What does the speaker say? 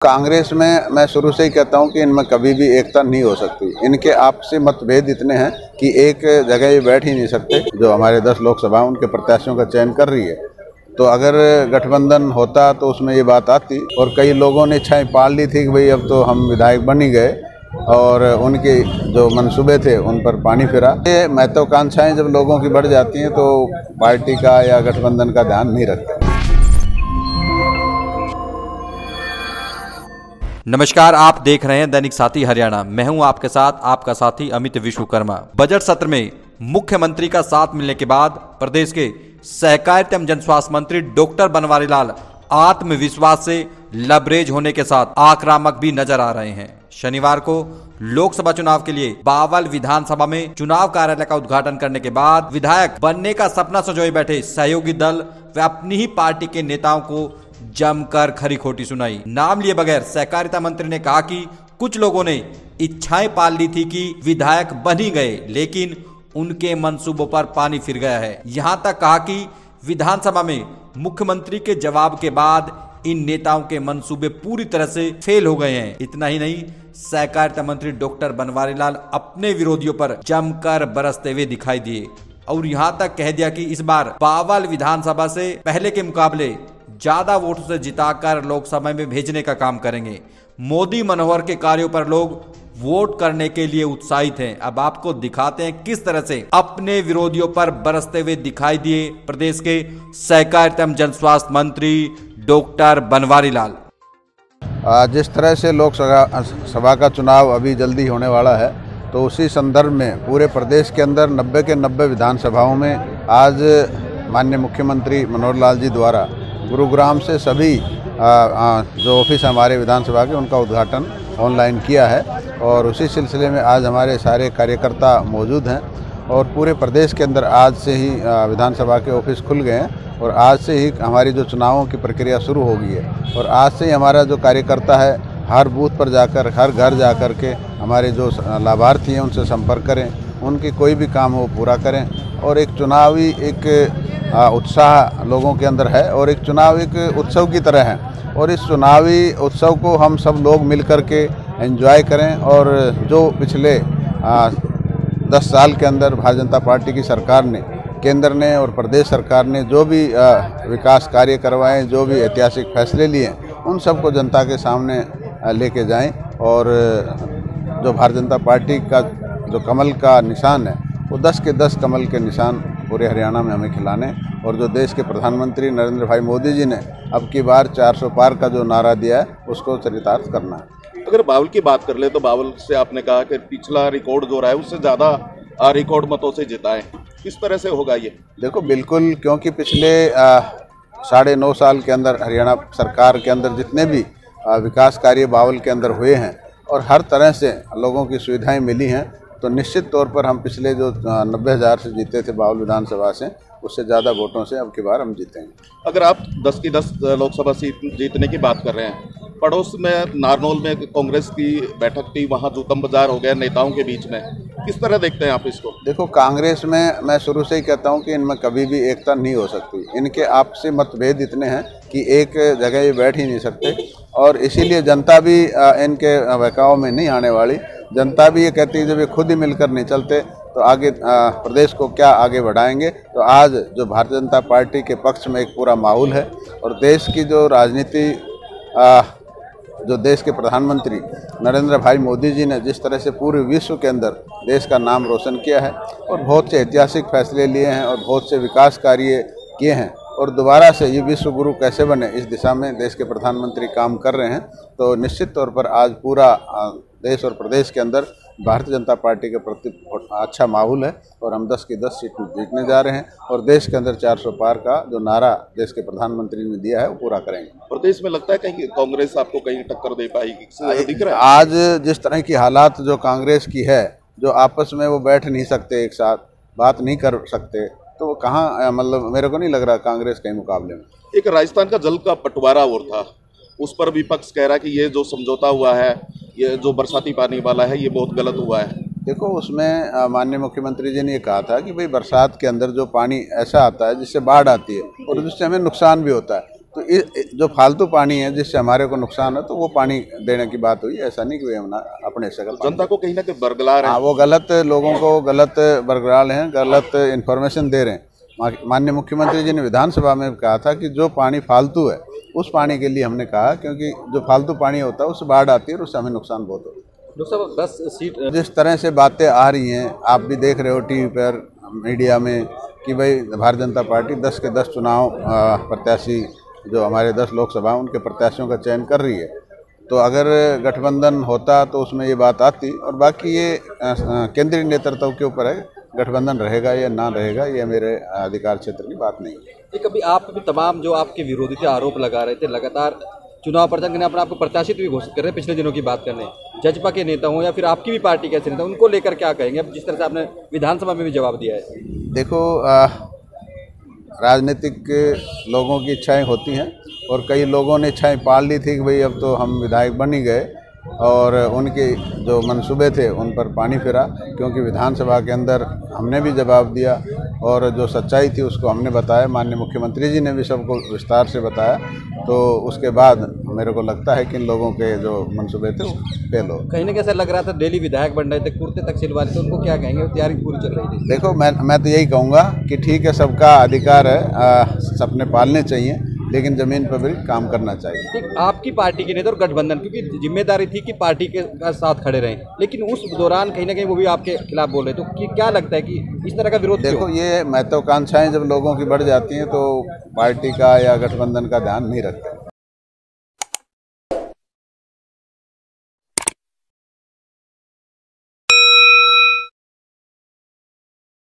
कांग्रेस में मैं शुरू से ही कहता हूं कि इनमें कभी भी एकता नहीं हो सकती। इनके आपसी मतभेद इतने हैं कि एक जगह ये बैठ ही नहीं सकते। जो हमारे 10 लोकसभा उनके प्रत्याशियों का चयन कर रही है, तो अगर गठबंधन होता तो उसमें ये बात आती। और कई लोगों ने इच्छाएं पाल ली थी कि भाई अब तो हम विधायक बन ही गए, और उनके जो मंसूबे थे उन पर पानी फिरा। ये महत्वाकांक्षाएं जब लोगों की बढ़ जाती हैं तो पार्टी का या गठबंधन का ध्यान नहीं रखते। नमस्कार, आप देख रहे हैं दैनिक साथी हरियाणा। मैं हूं आपके साथ आपका साथी अमित विश्वकर्मा। बजट सत्र में मुख्यमंत्री का साथ मिलने के बाद प्रदेश के सहकारिता एवं जनस्वास्थ्य मंत्री डॉक्टर बनवारी लाल आत्मविश्वास से लबरेज होने के साथ आक्रामक भी नजर आ रहे हैं। शनिवार को लोकसभा चुनाव के लिए बावल विधानसभा में चुनाव कार्यालय का उद्घाटन करने के बाद विधायक बनने का सपना सजोए बैठे सहयोगी दल व अपनी ही पार्टी के नेताओं को जमकर खरी खोटी सुनाई। नाम लिए बगैर सहकारिता मंत्री ने कहा कि कुछ लोगों ने इच्छाएं पाल ली थी कि विधायक बन ही गए, लेकिन उनके मंसूबों पर पानी फिर गया है। यहां तक कहा कि विधानसभा में मुख्यमंत्री के जवाब के बाद इन नेताओं के मंसूबे पूरी तरह से फेल हो गए हैं। इतना ही नहीं, सहकारिता मंत्री डॉक्टर बनवारी लाल अपने विरोधियों पर जमकर बरसते हुए दिखाई दिए और यहां तक कह दिया कि इस बार बावल विधानसभा से पहले के मुकाबले ज्यादा वोटों से जिताकर लोकसभा में भेजने का काम करेंगे। मोदी मनोहर के कार्यों पर लोग वोट करने के लिए उत्साहित हैं। अब आपको दिखाते हैं किस तरह से अपने विरोधियों पर बरसते हुए दिखाई दिए प्रदेश के सहकारिता एवं जनस्वास्थ्य मंत्री डॉक्टर बनवारी लाल। जिस तरह से लोकसभा का चुनाव अभी जल्दी होने वाला है, तो उसी संदर्भ में पूरे प्रदेश के अंदर 90 के 90 विधानसभाओं में आज माननीय मुख्यमंत्री मनोहर लाल जी द्वारा गुरुग्राम से सभी जो ऑफिस हमारे विधानसभा के उनका उद्घाटन ऑनलाइन किया है। और उसी सिलसिले में आज हमारे सारे कार्यकर्ता मौजूद हैं और पूरे प्रदेश के अंदर आज से ही विधानसभा के ऑफिस खुल गए हैं और आज से ही हमारी जो चुनावों की प्रक्रिया शुरू हो गई है। और आज से ही हमारा जो कार्यकर्ता है हर बूथ पर जाकर, हर घर जाकर के हमारे जो लाभार्थी हैं उनसे संपर्क करें, उनकी कोई भी काम हो पूरा करें। और एक चुनावी उत्साह लोगों के अंदर है और एक चुनाव एक उत्सव की तरह है, और इस चुनावी उत्सव को हम सब लोग मिल कर के एंजॉय करें। और जो पिछले 10 साल के अंदर भारतीय जनता पार्टी की सरकार ने, केंद्र ने और प्रदेश सरकार ने जो भी विकास कार्य करवाएं, जो भी ऐतिहासिक फैसले लिए, उन सब को जनता के सामने लेके जाएं। और जो भारतीय जनता पार्टी का जो कमल का निशान है, वो 10 के 10 कमल के निशान पूरे हरियाणा में हमें खिलाने। और जो देश के प्रधानमंत्री नरेंद्र भाई मोदी जी ने अब की बार 400 पार का जो नारा दिया है, उसको चरितार्थ करना है। अगर बावल की बात कर ले तो बावल से आपने कहा कि पिछला रिकॉर्ड जो रहा है उससे ज़्यादा रिकॉर्ड मतों से जिता है। किस तरह से होगा ये? देखो, बिल्कुल, क्योंकि पिछले 9.5 साल के अंदर हरियाणा सरकार के अंदर जितने भी विकास कार्य बावल के अंदर हुए हैं और हर तरह से लोगों की सुविधाएं मिली हैं, तो निश्चित तौर पर हम पिछले जो 90,000 से जीते थे बावल विधानसभा से, उससे ज़्यादा वोटों से अब की बार हम जीतेंगे। अगर आप 10 की 10 लोकसभा सीट जीतने की बात कर रहे हैं, पड़ोस में नारनौल में कांग्रेस की बैठक थी, वहाँ जूतम बाजार हो गया नेताओं के बीच में। किस तरह देखते हैं आप इसको? देखो, कांग्रेस में मैं शुरू से ही कहता हूँ कि इनमें कभी भी एकता नहीं हो सकती। इनके आपसी मतभेद इतने हैं कि एक जगह ये बैठ ही नहीं सकते, और इसीलिए जनता भी इनके बहकाव में नहीं आने वाली। जनता भी ये कहती है जब ये खुद ही मिलकर नहीं चलते तो आगे प्रदेश को क्या आगे बढ़ाएंगे। तो आज जो भारतीय जनता पार्टी के पक्ष में एक पूरा माहौल है, और देश की जो राजनीति, जो देश के प्रधानमंत्री नरेंद्र भाई मोदी जी ने जिस तरह से पूरे विश्व के अंदर देश का नाम रोशन किया है और बहुत से ऐतिहासिक फैसले लिए हैं और बहुत से विकास कार्य किए हैं, और दोबारा से ये विश्व गुरु कैसे बने इस दिशा में देश के प्रधानमंत्री काम कर रहे हैं। तो निश्चित तौर पर आज पूरा देश और प्रदेश के अंदर भारतीय जनता पार्टी के प्रति अच्छा माहौल है और हम 10 की 10 सीट जीतने जा रहे हैं और देश के अंदर 400 पार का जो नारा देश के प्रधानमंत्री ने दिया है वो पूरा करेंगे। प्रदेश में लगता है कहीं कांग्रेस आपको कहीं टक्कर दे पाएगी? दिख रहा है आज जिस तरह की हालात जो कांग्रेस की है, जो आपस में वो बैठ नहीं सकते, एक साथ बात नहीं कर सकते, तो वो कहाँ, मतलब मेरे को नहीं लग रहा कांग्रेस के मुकाबले में। एक राजस्थान का जल का बंटवारा और था, उस पर विपक्ष कह रहा है कि ये जो समझौता हुआ है, ये जो बरसाती पानी वाला है, ये बहुत गलत हुआ है। देखो, उसमें माननीय मुख्यमंत्री जी ने ये कहा था कि भाई बरसात के अंदर जो पानी ऐसा आता है जिससे बाढ़ आती है और जिससे हमें नुकसान भी होता है, जो फालतू पानी है जिससे हमारे को नुकसान है तो वो पानी देने की बात हुई। ऐसा नहीं कि हम अपने से जनता को कहीं ना कहीं बरगला रहे हैं। वो गलत लोगों को गलत बरगला रहे हैं, गलत इन्फॉर्मेशन दे रहे हैं। माननीय मुख्यमंत्री जी ने विधानसभा में कहा था कि जो पानी फालतू है उस पानी के लिए हमने कहा, क्योंकि जो फालतू पानी होता है उससे बाढ़ आती है और उससे हमें नुकसान बहुत होता है। डॉक्टर साहब 10 सीट जिस तरह से बातें आ रही हैं, आप भी देख रहे हो टीवी पर, मीडिया में, कि भाई भारतीय जनता पार्टी 10 के 10 चुनाव प्रत्याशी जो हमारे 10 लोकसभा उनके प्रत्याशियों का चयन कर रही है। तो अगर गठबंधन होता तो उसमें ये बात आती, और बाकी ये केंद्रीय नेतृत्व के ऊपर है, गठबंधन रहेगा या ना रहेगा ये मेरे अधिकार क्षेत्र की बात नहीं है। कभी आप भी तमाम जो आपके विरोधी थे आरोप लगा रहे थे, लगातार चुनाव प्रचार करने अपने आपको प्रत्याशित भी घोषित कर रहे हैं, पिछले दिनों की बात कर रहे हैं, जजपा के नेता हों या फिर आपकी भी पार्टी के ऐसे नेता, उनको लेकर क्या कहेंगे? अब जिस तरह से आपने विधानसभा में भी जवाब दिया है। देखो, राजनीतिक लोगों की इच्छाएं होती हैं, और कई लोगों ने इच्छाएं पाल ली थी कि भाई अब तो हम विधायक बन ही गए, और उनके जो मंसूबे थे उन पर पानी फिरा, क्योंकि विधानसभा के अंदर हमने भी जवाब दिया और जो सच्चाई थी उसको हमने बताया। माननीय मुख्यमंत्री जी ने भी सबको विस्तार से बताया। तो उसके बाद मेरे को लगता है कि इन लोगों के जो मंसूबे थे वो फेल हो। कहीं ना कैसा लग रहा था डेली विधायक बन रहे थे, कुर्ते तक सिलवाए थे, उनको क्या कहेंगे? तैयारी पूरी चल रही थी। देखो, मैं तो यही कहूँगा कि ठीक है, सबका अधिकार है, सपने पालने चाहिए, लेकिन जमीन पर भी काम करना चाहिए। ठीक, आपकी पार्टी के नेता और गठबंधन, क्योंकि जिम्मेदारी थी कि पार्टी के साथ खड़े रहें, लेकिन उस दौरान कहीं ना कहीं वो भी आपके खिलाफ बोल रहे, तो क्या लगता है कि इस तरह का विरोध? देखो, ये महत्वाकांक्षाएं जब लोगों की बढ़ जाती हैं तो पार्टी का या गठबंधन का ध्यान नहीं रखते।